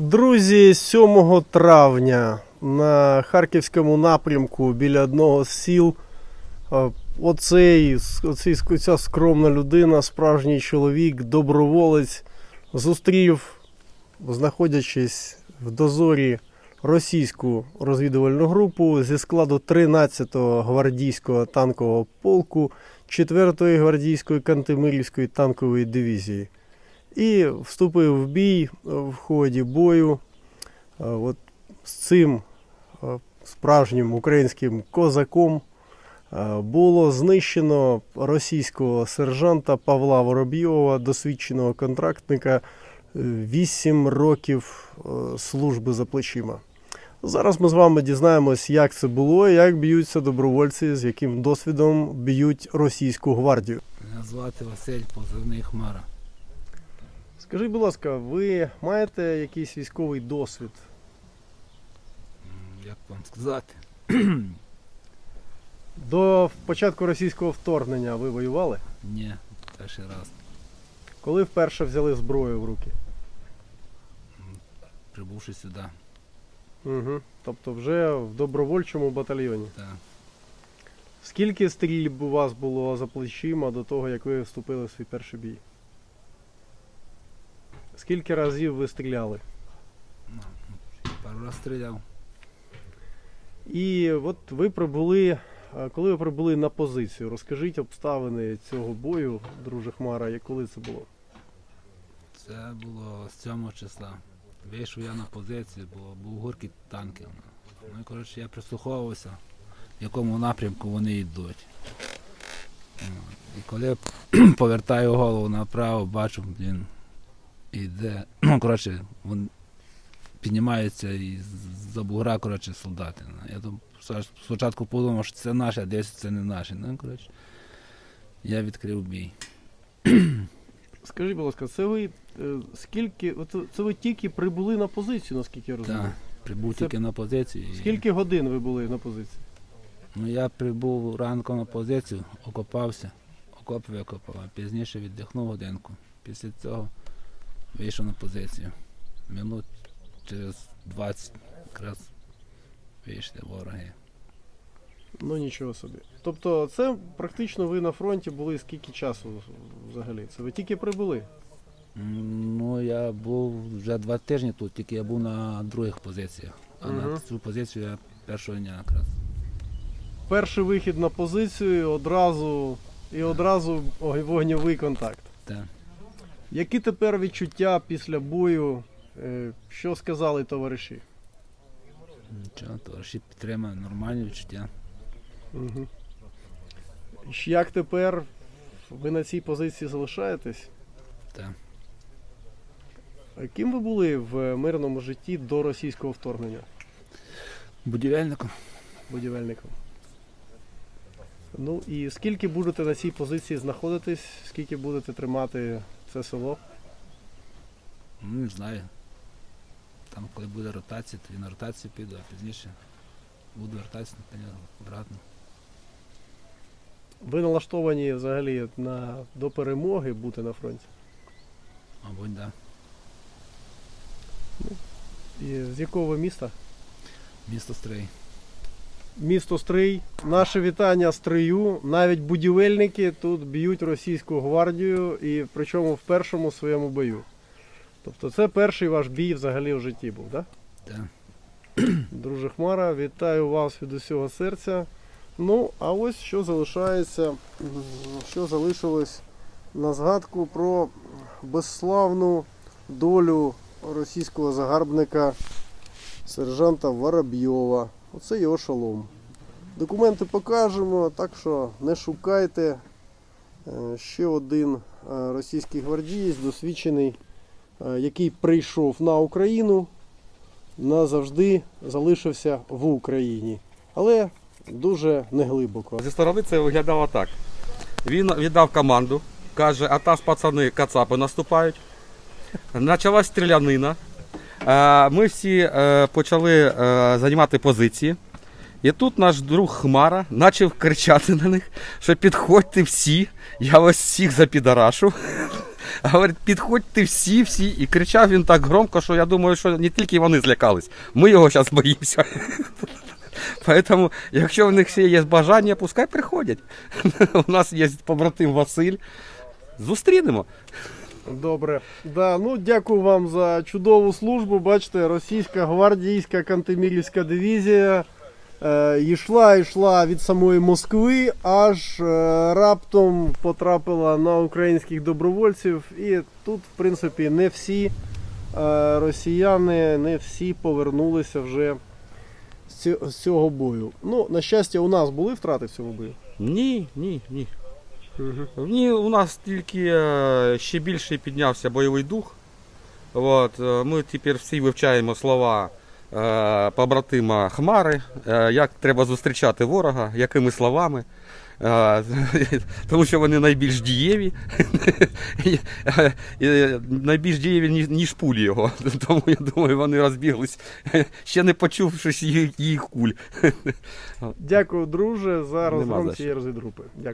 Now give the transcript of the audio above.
Друзі, 7 травня на Харківському напрямку біля одного з сіл ця скромна людина, справжній чоловік, доброволець, зустрів, знаходячись в дозорі, російську розвідувальну групу зі складу 13-го гвардійського танкового полку 4-ї гвардійської Кантемирівської танкової дивізії. І вступив в бій в ході бою з цим справжнім українським козаком. Було знищено російського сержанта Павла Воробйова, досвідченого контрактника, 8 років служби за плечима. Зараз ми з вами дізнаємось, як це було, як б'ються добровольці, з яким досвідом б'ють російську гвардію. Мене звати Василь, позивний Хмара. Скажіть, будь ласка, ви маєте якийсь військовий досвід? Як вам сказати? До початку російського вторгнення ви воювали? Ні, перший раз. Коли вперше взяли зброю в руки? Прибувши сюди. Угу. Тобто вже в добровольчому батальйоні? Так. Скільки стрільб у вас було за плечима до того, як ви вступили в свій перший бій? Скільки разів ви стріляли? Пару разів стріляв. І от ви прибули, коли ви прибули на позицію, розкажіть обставини цього бою, друже Хмара, і коли це було? Це було з 7 числа. Вийшов я на позицію, бо був гуркіт танків. Ну і, коротше, я прислуховувався, в якому напрямку вони йдуть. І коли повертаю голову направо, бачу, він іде, коротше, він піднімається і з-за бугра, коротше, солдати. Я там спочатку подумав, що це наші, а десь це не наші. Ну, коротше, я відкрив бій. Скажіть, будь ласка, це ви тільки прибули на позицію, наскільки я розумію? Так, прибув тільки на позицію. Скільки годин ви були на позиції? Ну, я прибув ранком на позицію, окопався, окоп викопав, а пізніше віддихнув годинку. Після цього вийшов на позицію. Минут через 20 якраз вийшли вороги. Ну нічого собі. Тобто це практично ви на фронті були скільки часу взагалі? Це ви тільки прибули? Ну, я був вже 2 тижні тут, тільки я був на других позиціях. А на цю позицію я першого дня якраз. Перший вихід на позицію і одразу вогневий контакт. Так. Які тепер відчуття після бою? Що сказали товариші? Нічого, товариші підтримали, нормальні відчуття. Угу. Як тепер ви на цій позиції залишаєтесь? Так. А ким ви були в мирному житті до російського вторгнення? Будівельником. Будівельником. Ну і скільки будете на цій позиції знаходитись? Скільки будете тримати це село? Ну, не знаю. Там, коли буде ротація, то і на ротацію піду, а пізніше буду вертатися, обратно. Ви налаштовані взагалі до перемоги бути на фронті? Мабуть, так. Да. І з якого ви міста? Місто Стрий. Місто Стрий. Наше вітання Стрию. Навіть будівельники тут б'ють російську гвардію, і причому в першому своєму бою. Тобто це перший ваш бій взагалі в житті був, так? Да? Так. Друже Хмара, вітаю вас від усього серця. Ну, а ось що залишилось на згадку про безславну долю російського загарбника сержанта Воробйова. Оце його шолом. Документи покажемо, так що не шукайте. Ще один російський гвардієць, досвідчений, який прийшов на Україну, назавжди залишився в Україні. Але дуже неглибоко. Зі сторони це виглядало так. Він віддав команду, каже, а та ж пацани кацапи наступають. Почалась стрілянина. Ми всі почали займати позиції. І тут наш друг Хмара почав кричати на них, що підходьте всі, я вас всіх запідарашу. Говорить, підходьте всі. І кричав він так громко, що я думаю, що не тільки вони злякались, ми його зараз боїмося. Поэтому, якщо в них ще є бажання, пускай приходять. У нас є побратим Василь. Зустрінемо. Добре. Да, ну, дякую вам за чудову службу. Бачите, російська гвардійська Кантемірівська дивізія йшла від самої Москви, аж раптом потрапила на українських добровольців. І тут, в принципі, не всі росіяни, не всі повернулися вже з цього бою. Ну, на щастя, у нас були втрати в цьому бою? Ні. Ні, у нас тільки ще більше піднявся бойовий дух. От, ми тепер всі вивчаємо слова побратима Хмари, як треба зустрічати ворога, якими словами. Тому що вони найбільш дієві, найбільш дієві, ніж пулі його. Тому, я думаю, вони розбіглись, ще не почувши їх куль. Дякую, друже, за Нема за розгром що. цієї розвідгрупи. Дякую.